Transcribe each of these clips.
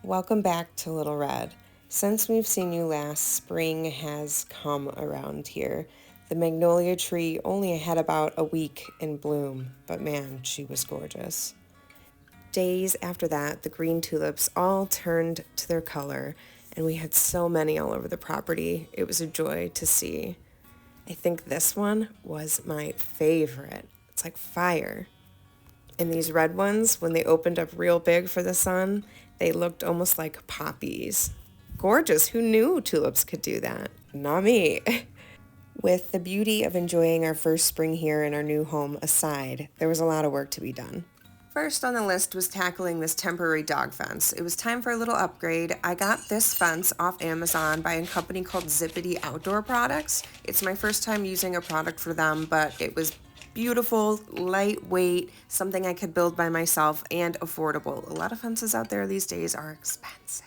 Welcome back to Little Red. Since we've seen you last, spring has come around here. The magnolia tree only had about a week in bloom, but man, she was gorgeous. Days after that, the green tulips all turned to their color, and we had so many all over the property. It was a joy to see. I think this one was my favorite. It's like fire. And these red ones, when they opened up real big for the sun, they looked almost like poppies. Gorgeous. Who knew tulips could do that? Not me. With the beauty of enjoying our first spring here in our new home aside, there was a lot of work to be done. First on the list was tackling this temporary dog fence. It was time for a little upgrade. I got this fence off Amazon by a company called Zippity Outdoor Products. It's my first time using a product for them, but it was beautiful, lightweight, something I could build by myself, and affordable. A lot of fences out there these days are expensive.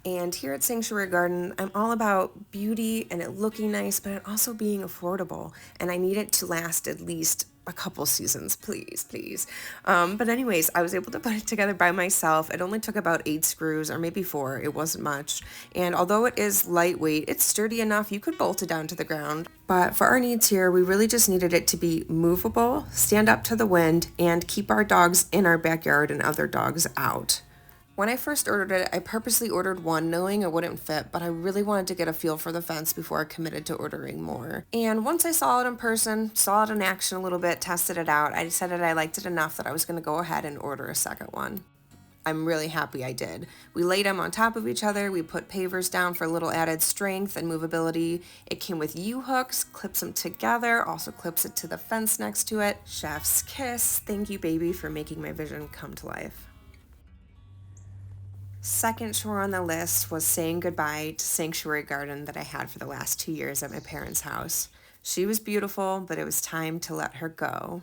And here at Sanctuary Garden, I'm all about beauty and it looking nice, but it also being affordable. And I need it to last at least a couple seasons, please. But anyways, I was able to put it together by myself. It only took about 8 screws or maybe 4. It wasn't much. And although it is lightweight, it's sturdy enough. You could bolt it down to the ground. But for our needs here, we really just needed it to be movable, stand up to the wind, and keep our dogs in our backyard and other dogs out. When I first ordered it, I purposely ordered one knowing it wouldn't fit, but I really wanted to get a feel for the fence before I committed to ordering more. And once I saw it in person, saw it in action a little bit, tested it out, I decided I liked it enough that I was going to go ahead and order a second one. I'm really happy I did. We laid them on top of each other, we put pavers down for a little added strength and movability. It came with U-hooks, clips them together, also clips it to the fence next to it. Chef's kiss. Thank you, baby, for making my vision come to life. Second chore on the list was saying goodbye to Sanctuary Garden that I had for the last 2 years at my parents' house. She was beautiful, but it was time to let her go.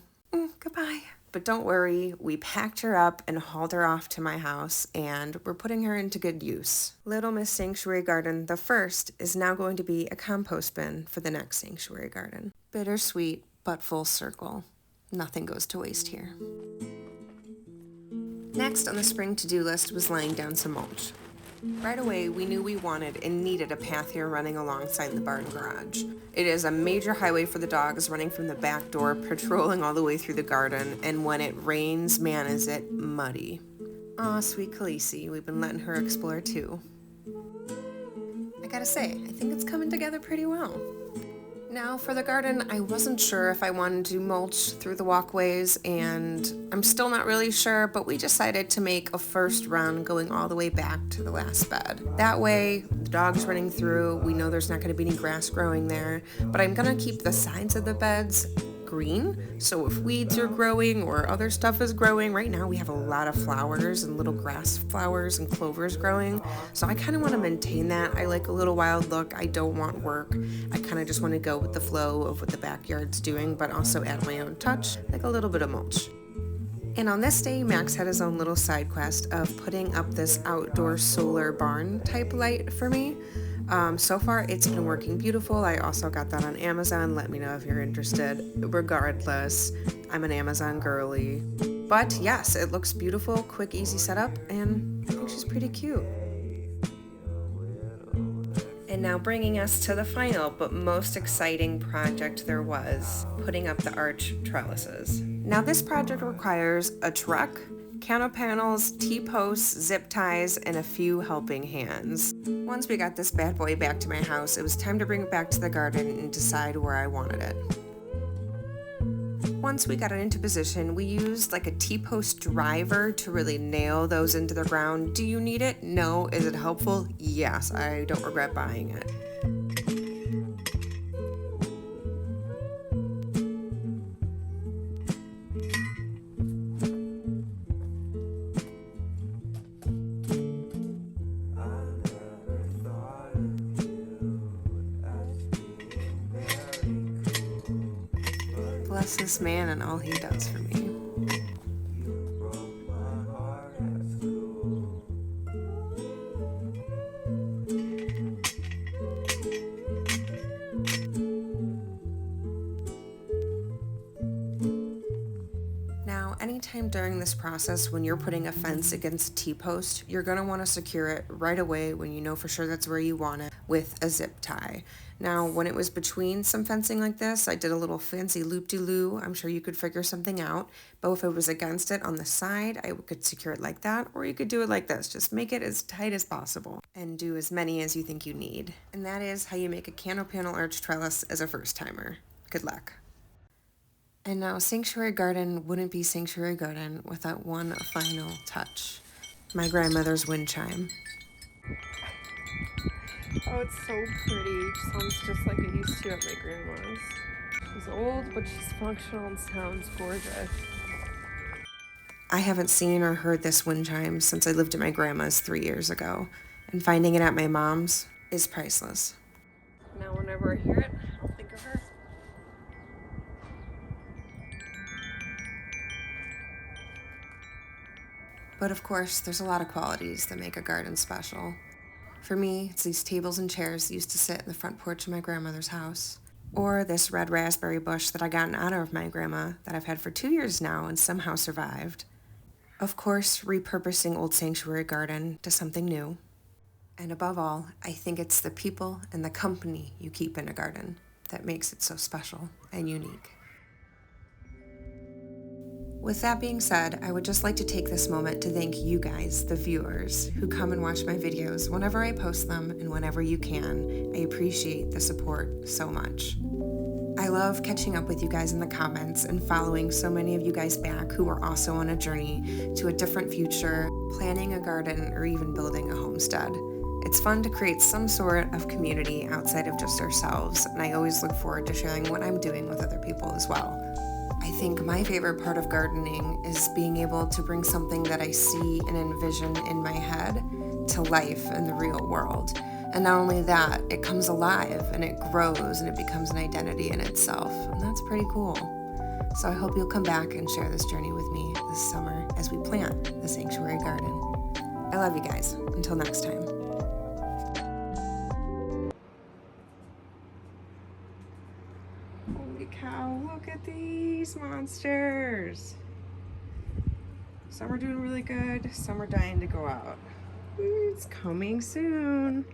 Goodbye. But don't worry, we packed her up and hauled her off to my house, and we're putting her into good use. Little Miss Sanctuary Garden, the first, is now going to be a compost bin for the next Sanctuary Garden. Bittersweet, but full circle. Nothing goes to waste here. Next on the spring to-do list was laying down some mulch. Right away, we knew we wanted and needed a path here running alongside the barn garage. It is a major highway for the dogs running from the back door, patrolling all the way through the garden, and when it rains, man, is it muddy. Aw, sweet Khaleesi, we've been letting her explore too. I gotta say, I think it's coming together pretty well. Now for the garden, I wasn't sure if I wanted to mulch through the walkways, and I'm still not really sure, but we decided to make a first run going all the way back to the last bed. That way, the dog's running through, we know there's not going to be any grass growing there, but I'm going to keep the sides of the beds green, so if weeds are growing or other stuff is growing, right now we have a lot of flowers and little grass flowers and clovers growing, so I kind of want to maintain that. I like a little wild look. I don't want work. I kind of just want to go with the flow of what the backyard's doing, but also add my own touch, like a little bit of mulch. And on this day, Max had his own little side quest of putting up this outdoor solar barn type light for me. So far, it's been working beautiful. I also got that on Amazon. Let me know if you're interested. Regardless, I'm an Amazon girly. But yes, it looks beautiful, quick, easy setup, and I think she's pretty cute. And now bringing us to the final but most exciting project there was, putting up the arch trellises. Now this project requires a truck, counter panels, T-posts, zip ties, and a few helping hands. Once we got this bad boy back to my house, it was time to bring it back to the garden and decide where I wanted it. Once we got it into position, we used like a T-post driver to really nail those into the ground. Do you need it? No. Is it helpful? Yes. I don't regret buying it. Bless this man and all he does for me. Now, anytime And during this process, when you're putting a fence against a T-post, you're going to want to secure it right away when you know for sure that's where you want it with a zip tie. Now, when it was between some fencing like this, I did a little fancy loop-de-loo. I'm sure you could figure something out. But if it was against it on the side, I could secure it like that, or you could do it like this. Just make it as tight as possible and do as many as you think you need. And that is how you make a canopy panel arch trellis as a first-timer. Good luck. And now Sanctuary Garden wouldn't be Sanctuary Garden without one final touch. My grandmother's wind chime. Oh, it's so pretty. Sounds just like it used to at my grandma's. She's old, but she's functional and sounds gorgeous. I haven't seen or heard this wind chime since I lived at my grandma's 3 years ago, and finding it at my mom's is priceless. Now whenever I hear it, I'll think of her. But of course, there's a lot of qualities that make a garden special. For me, it's these tables and chairs that used to sit in the front porch of my grandmother's house. Or this red raspberry bush that I got in honor of my grandma that I've had for 2 years now and somehow survived. Of course, repurposing old Sanctuary Garden to something new. And above all, I think it's the people and the company you keep in a garden that makes it so special and unique. With that being said, I would just like to take this moment to thank you guys, the viewers, who come and watch my videos whenever I post them and whenever you can. I appreciate the support so much. I love catching up with you guys in the comments and following so many of you guys back who are also on a journey to a different future, planning a garden, or even building a homestead. It's fun to create some sort of community outside of just ourselves, and I always look forward to sharing what I'm doing with other people as well. I think my favorite part of gardening is being able to bring something that I see and envision in my head to life in the real world. And not only that, it comes alive and it grows and it becomes an identity in itself. And that's pretty cool. So I hope you'll come back and share this journey with me this summer as we plant the Sanctuary Garden. I love you guys. Until next time. Holy cow, look at these monsters. Some are doing really good, some are dying to go out. It's coming soon.